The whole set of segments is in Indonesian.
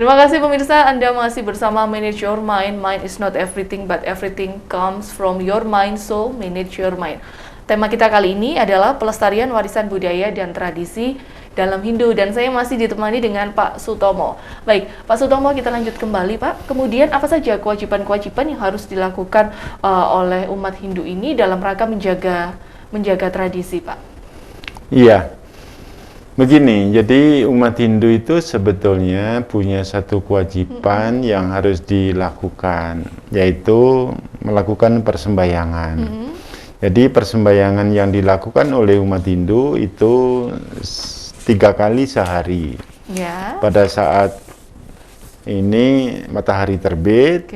Terima kasih pemirsa, Anda masih bersama Manage Your Mind. Mind is not everything, but everything comes from your mind, so manage your mind. Tema kita kali ini adalah pelestarian warisan budaya dan tradisi dalam Hindu, dan saya masih ditemani dengan Pak Sutomo. Baik, Pak Sutomo, kita lanjut kembali, Pak. Kemudian apa saja kewajiban-kewajiban yang harus dilakukan oleh umat Hindu ini dalam rangka menjaga tradisi, Pak? Iya. Begini, jadi umat Hindu itu sebetulnya punya satu kewajiban yang harus dilakukan, yaitu melakukan persembahyangan. Jadi persembahyangan yang dilakukan oleh umat Hindu itu 3 kali sehari. Ya. Pada saat ini matahari terbit,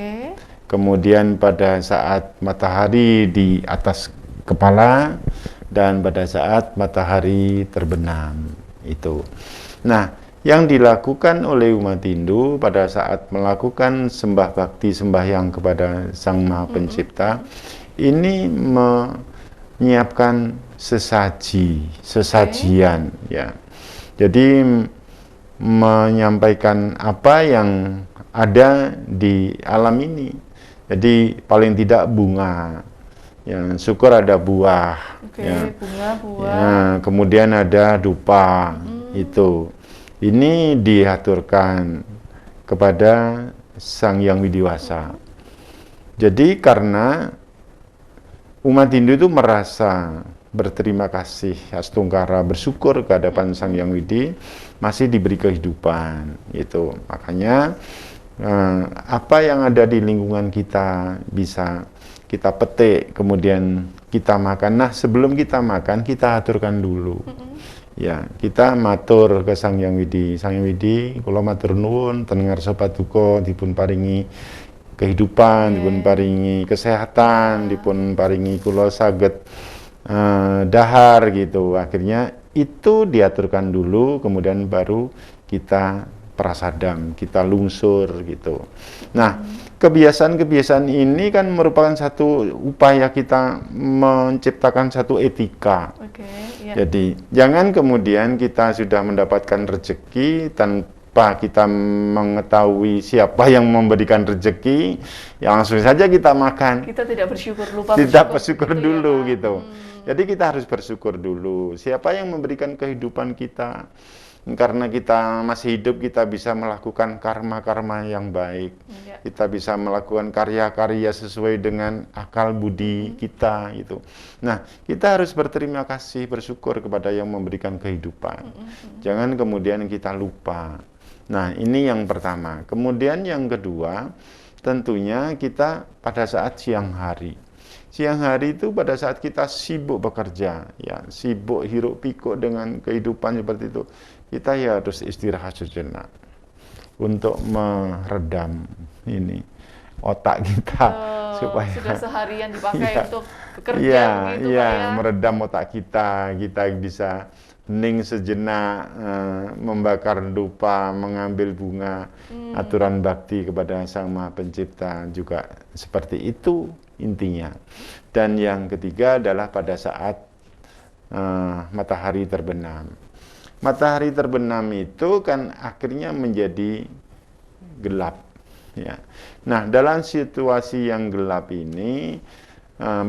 kemudian pada saat matahari di atas kepala, dan pada saat matahari terbenam. Itu. Nah, yang dilakukan oleh umat Hindu pada saat melakukan sembah bakti sembahyang kepada Sang Maha Pencipta, ini menyiapkan sesajian, ya. Jadi menyampaikan apa yang ada di alam ini. Jadi paling tidak bunga. Ya, syukur ada buah, bunga, buah. Ya, kemudian ada dupa, itu. Ini diaturkan kepada Sang Yang Widiwasa. Jadi karena umat Hindu itu merasa berterima kasih, astungkara, bersyukur ke hadapan Sang Yang Widi, masih diberi kehidupan, itu. Makanya apa yang ada di lingkungan kita bisa kita petik, kemudian kita makan. Nah, sebelum kita makan, kita aturkan dulu. Ya, kita matur ke Sang Yang Widi. Sang Yang Widi, kula matur nuwun, ten ngarsa paduka dipun paringi kehidupan, dipun paringi kesehatan, dipun paringi kula saged dahar gitu. Akhirnya itu diaturkan dulu, kemudian baru kita prasadam, kita lungsur gitu. Nah, kebiasaan-kebiasaan ini kan merupakan satu upaya kita menciptakan satu etika. Jadi jangan kemudian kita sudah mendapatkan rezeki tanpa kita mengetahui siapa yang memberikan rezeki, ya langsung saja kita makan. Kita tidak bersyukur, lupa bersyukur dulu ya, gitu. Jadi kita harus bersyukur dulu. Siapa yang memberikan kehidupan kita? Karena kita masih hidup, kita bisa melakukan karma-karma yang baik. Kita bisa melakukan karya-karya sesuai dengan akal budi kita gitu. Nah, kita harus berterima kasih, bersyukur kepada yang memberikan kehidupan. Jangan kemudian kita lupa. Nah, ini yang pertama. Kemudian yang kedua, tentunya kita pada saat siang hari. Siang hari itu pada saat kita sibuk bekerja, ya, sibuk hiruk pikuk dengan kehidupan seperti itu. Kita ya harus istirahat sejenak untuk meredam ini otak kita supaya sudah seharian dipakai untuk bekerja gitu, Pak, ya. Meredam otak kita bisa hening sejenak, membakar dupa, mengambil bunga, aturan bakti kepada Sang Maha Pencipta juga seperti itu intinya. Dan yang ketiga adalah pada saat matahari terbenam. Matahari terbenam itu kan akhirnya menjadi gelap, ya. Nah, dalam situasi yang gelap ini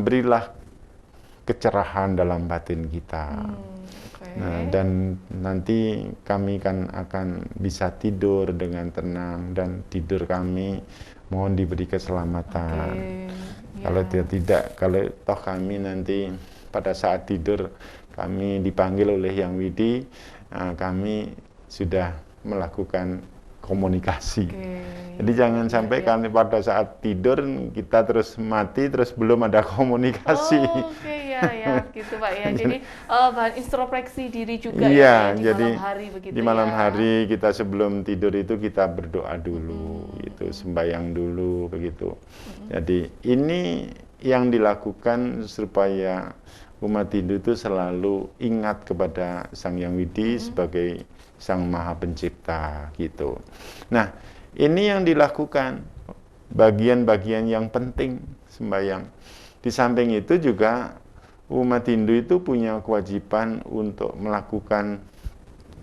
berilah kecerahan dalam batin kita. Nah, dan nanti kami kan akan bisa tidur dengan tenang, dan tidur kami mohon diberi keselamatan. Kalau tidak, kalau toh kami nanti pada saat tidur kami dipanggil oleh Yang Widi, kami sudah melakukan komunikasi. Jadi jangan sampai kami pada saat tidur kita terus mati, terus belum ada komunikasi. Gitu Pak ya. Jadi bahan introspeksi diri juga ya, di jadi malam hari begitu. Di malam hari kita sebelum tidur itu kita berdoa dulu, gitu, sembahyang dulu begitu. Jadi ini yang dilakukan supaya umat Hindu itu selalu ingat kepada Sang Yang Widi sebagai Sang Maha Pencipta gitu. Nah, ini yang dilakukan bagian-bagian yang penting sembahyang. Di samping itu juga umat Hindu itu punya kewajiban untuk melakukan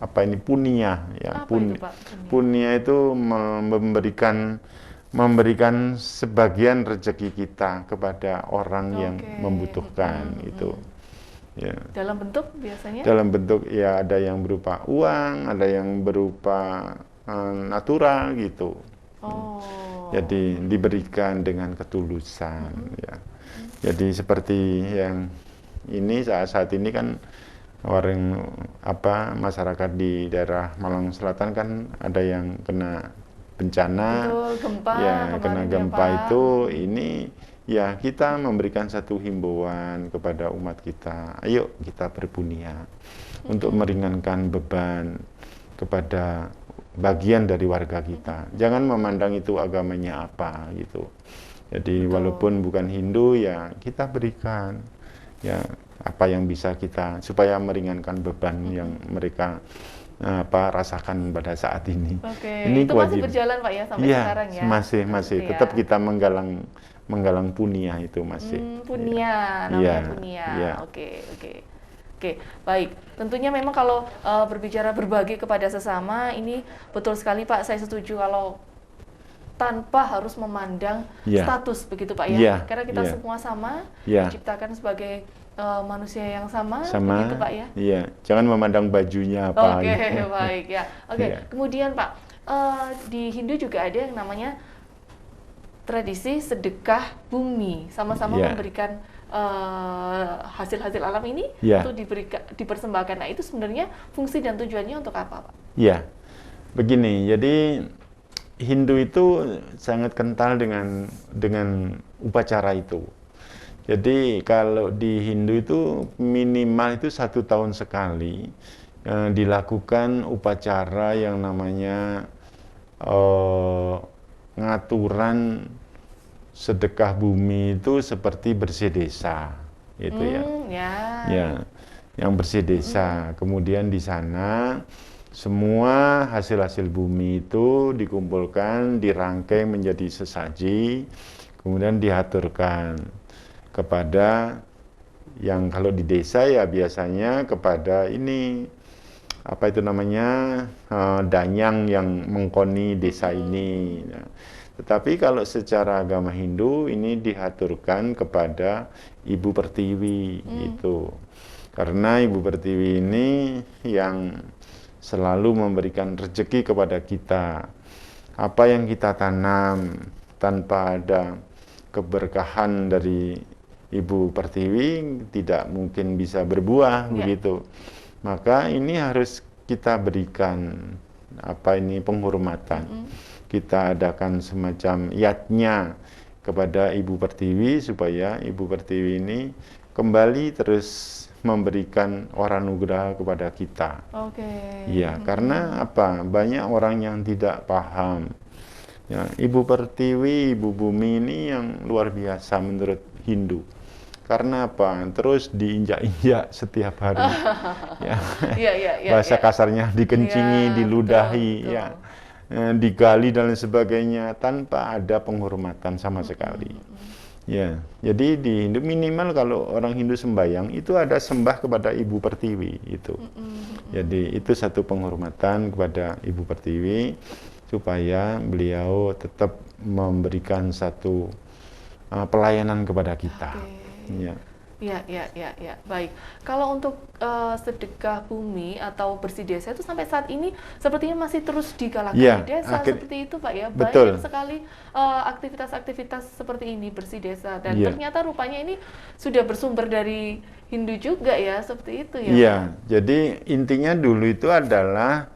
apa ini punya ya. Apa itu, Pak? Punya itu memberikan sebagian rezeki kita kepada orang yang Oke. membutuhkan itu. Ya. Dalam bentuk biasanya? Dalam bentuk ya ada yang berupa uang, ada yang berupa natural gitu. Oh. Jadi diberikan dengan ketulusan ya. Jadi seperti yang ini saat ini kan orang masyarakat di daerah Malang Selatan kan ada yang kena bencana. Betul, gempa Ya, kena kemarin ya, gempa Pak. itu ini ya kita memberikan satu himbauan kepada umat kita. Ayo kita berpunia untuk meringankan beban kepada bagian dari warga kita. Jangan memandang itu agamanya apa gitu. Jadi walaupun bukan Hindu ya kita berikan ya apa yang bisa kita supaya meringankan beban yang mereka rasakan pada saat ini. Oke, Ini itu masih berjalan Pak ya sampai Iya, sekarang ya? masih. Gitu ya. Tetap kita menggalang punia itu masih. Punia, namanya Iya, punia. iya. Oke, baik. Tentunya memang kalau berbicara berbagi kepada sesama, ini betul sekali Pak, saya setuju kalau tanpa harus memandang Iya. status begitu Pak ya. Iya, Karena kita iya. semua sama, Iya. diciptakan sebagai manusia yang sama, Sama, begitu Pak ya. iya. Jangan memandang bajunya apa. Oke, gitu. baik ya. Oke, Iya. kemudian Pak, di Hindu juga ada yang namanya tradisi sedekah bumi, sama-sama Iya. memberikan hasil-hasil alam ini Iya. untuk dipersembahkan. Nah, itu sebenarnya fungsi dan tujuannya untuk apa, Pak? Iya. Begini, jadi Hindu itu sangat kental dengan upacara itu. Jadi kalau di Hindu itu minimal itu 1 tahun sekali dilakukan upacara yang namanya ngaturan sedekah bumi itu seperti bersih desa, gitu ya. Ya, yang bersih desa. Kemudian di sana semua hasil-hasil bumi itu dikumpulkan, dirangkai menjadi sesaji, kemudian diaturkan kepada yang kalau di desa ya biasanya kepada ini apa itu namanya danyang yang mengkoni desa ini. Nah, tetapi kalau secara agama Hindu ini diaturkan kepada Ibu Pertiwi itu. Karena Ibu Pertiwi ini yang selalu memberikan rezeki kepada kita. Apa yang kita tanam tanpa ada keberkahan dari Ibu Pertiwi tidak mungkin bisa berbuah begitu. Maka ini harus kita berikan penghormatan. Kita adakan semacam yatnya kepada Ibu Pertiwi supaya Ibu Pertiwi ini kembali terus memberikan oranugraha kepada kita. Iya, karena apa? Banyak orang yang tidak paham. Ya, Ibu Pertiwi, Ibu Bumi ini yang luar biasa menurut Hindu. Karena apa? Terus diinjak-injak setiap hari. Ya. Bahasa kasarnya dikencingi, diludahi, betul. ya. Digali dan lain sebagainya tanpa ada penghormatan sama sekali. Ya, jadi di Hindu minimal kalau orang Hindu sembahyang itu ada sembah kepada Ibu Pertiwi itu. Jadi itu satu penghormatan kepada Ibu Pertiwi supaya beliau tetap memberikan satu pelayanan kepada kita. Ya. Baik. Kalau untuk sedekah bumi atau bersih desa itu sampai saat ini sepertinya masih terus digalakan di desa seperti itu, Pak ya. Betul. Banyak sekali aktivitas-aktivitas seperti ini bersih desa dan ternyata rupanya ini sudah bersumber dari Hindu juga ya, seperti itu ya. Iya. Jadi intinya dulu itu adalah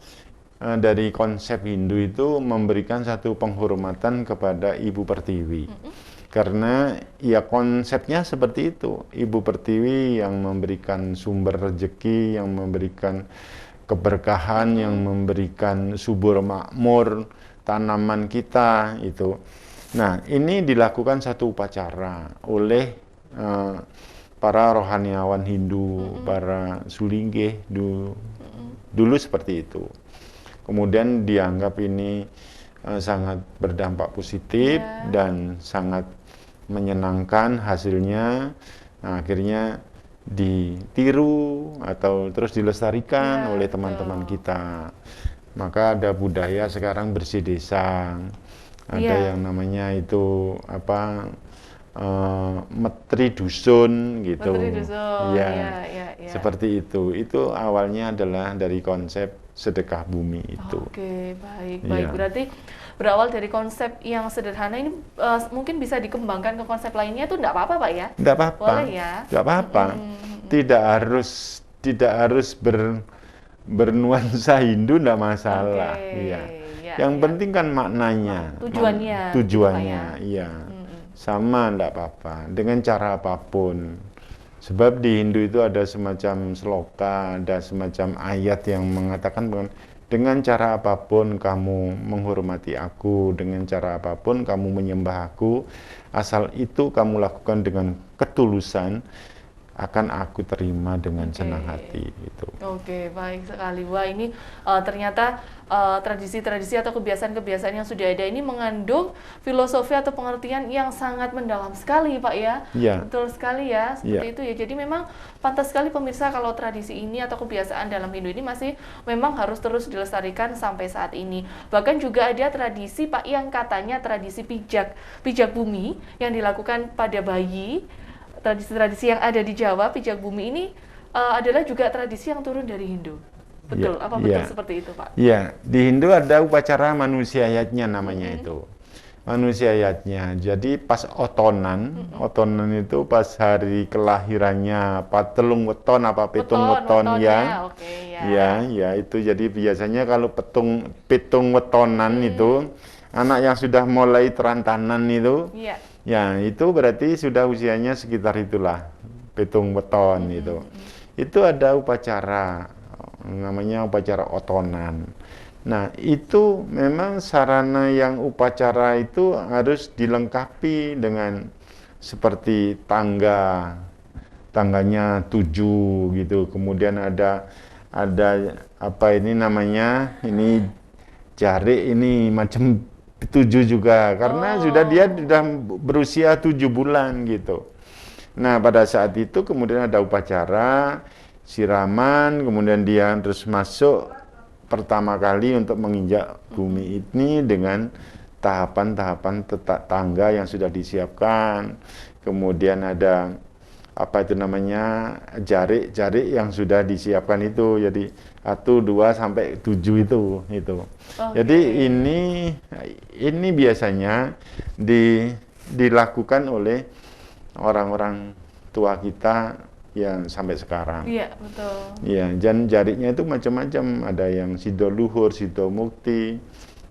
dari konsep Hindu itu memberikan satu penghormatan kepada Ibu Pertiwi. Karena ya konsepnya seperti itu, Ibu Pertiwi yang memberikan sumber rezeki, yang memberikan keberkahan, yang memberikan subur makmur tanaman kita itu. Nah, ini dilakukan satu upacara oleh para rohaniawan Hindu, para sulinggih dulu seperti itu. Kemudian dianggap ini sangat berdampak positif dan sangat menyenangkan hasilnya. Nah, akhirnya ditiru atau terus dilestarikan Ya, oleh teman-teman betul. kita. Maka ada budaya sekarang bersih desa, ada Iya, yang namanya itu apa, metri dusun Menteri gitu. Dusun, Ya, ya, ya, ya. seperti itu. Itu awalnya adalah dari konsep sedekah bumi itu. Oke, baik, baik. Ya, Berarti berawal dari konsep yang sederhana ini mungkin bisa dikembangkan ke konsep lainnya itu enggak apa-apa, Pak ya? enggak apa-apa, Boleh ya? enggak apa-apa. Tidak harus bernuansa Hindu, enggak Oke, masalah. Iya. ya, Yang ya. penting kan maknanya, Tujuannya, gitu, Pak tujuannya, ya? iya. Mm-mm. Sama enggak apa-apa, dengan cara apapun. Sebab di Hindu itu ada semacam sloka, ada semacam ayat yang mengatakan bahwa dengan cara apapun kamu menghormati aku, dengan cara apapun kamu menyembah aku, asal itu kamu lakukan dengan ketulusan, akan aku terima dengan Oke. senang hati gitu. Oke, baik sekali. Wah, ini ternyata tradisi-tradisi atau kebiasaan-kebiasaan yang sudah ada ini mengandung filosofi atau pengertian yang sangat mendalam sekali, Pak ya. Iya, Betul sekali ya, seperti iya, itu ya. Jadi memang pantas sekali pemirsa kalau tradisi ini atau kebiasaan dalam Hindu ini masih memang harus terus dilestarikan sampai saat ini. Bahkan juga ada tradisi, Pak, yang katanya tradisi pijak bumi yang dilakukan pada bayi. Tradisi-tradisi yang ada di Jawa, pijak bumi ini adalah juga tradisi yang turun dari Hindu. iya, Betul, apa iya. betul seperti itu, Pak? Iya, di Hindu ada upacara manusiayatnya namanya itu. Manusiayatnya. Jadi pas otonan itu pas hari kelahirannya, apa telung weton apa pitung weton Wetonnya, ya. oke ya. Ya, ya itu jadi biasanya kalau pitung wetonan itu anak yang sudah mulai terantanan itu, Iya. ya itu berarti sudah usianya sekitar itulah pitung weton itu. Itu ada upacara namanya upacara otonan. Nah, itu memang sarana yang upacara itu harus dilengkapi dengan seperti tangganya 7 gitu. Kemudian ada apa ini namanya? Ini jarik ini macam 7 juga karena dia sudah berusia 7 bulan gitu. Nah, pada saat itu kemudian ada upacara siraman, kemudian dia terus masuk pertama kali untuk menginjak bumi ini dengan tahapan-tahapan tangga yang sudah disiapkan. Kemudian ada apa itu namanya jarik-jarik yang sudah disiapkan itu. Jadi 1, 2 sampai 7 itu. Jadi Oke. ini biasanya dilakukan oleh orang-orang tua kita yang sampai sekarang. Iya, betul. Ya, dan jariknya itu macam-macam. Ada yang sido luhur, sido mukti,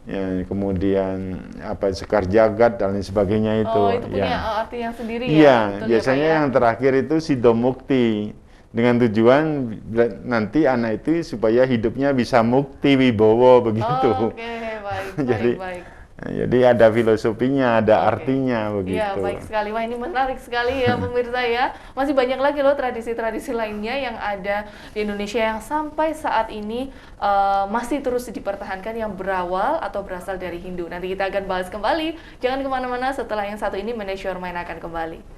ya, kemudian apa sekar jagat dan lain sebagainya itu. Oh, itu punya Ya, arti yang sendiri ya. iya, Betul ya, biasanya Pak ya. yang terakhir itu sido mukti dengan tujuan nanti anak itu supaya hidupnya bisa mukti wibowo begitu. Oke, baik, Jadi, baik, baik. jadi ada filosofinya, ada Oke. artinya Iya, begitu. baik sekali. Wah, ini menarik sekali ya pemirsa ya. Masih banyak lagi loh tradisi-tradisi lainnya yang ada di Indonesia yang sampai saat ini masih terus dipertahankan yang berawal atau berasal dari Hindu. Nanti kita akan bahas kembali. Jangan kemana-mana, setelah yang satu ini Manage Your Mind akan kembali.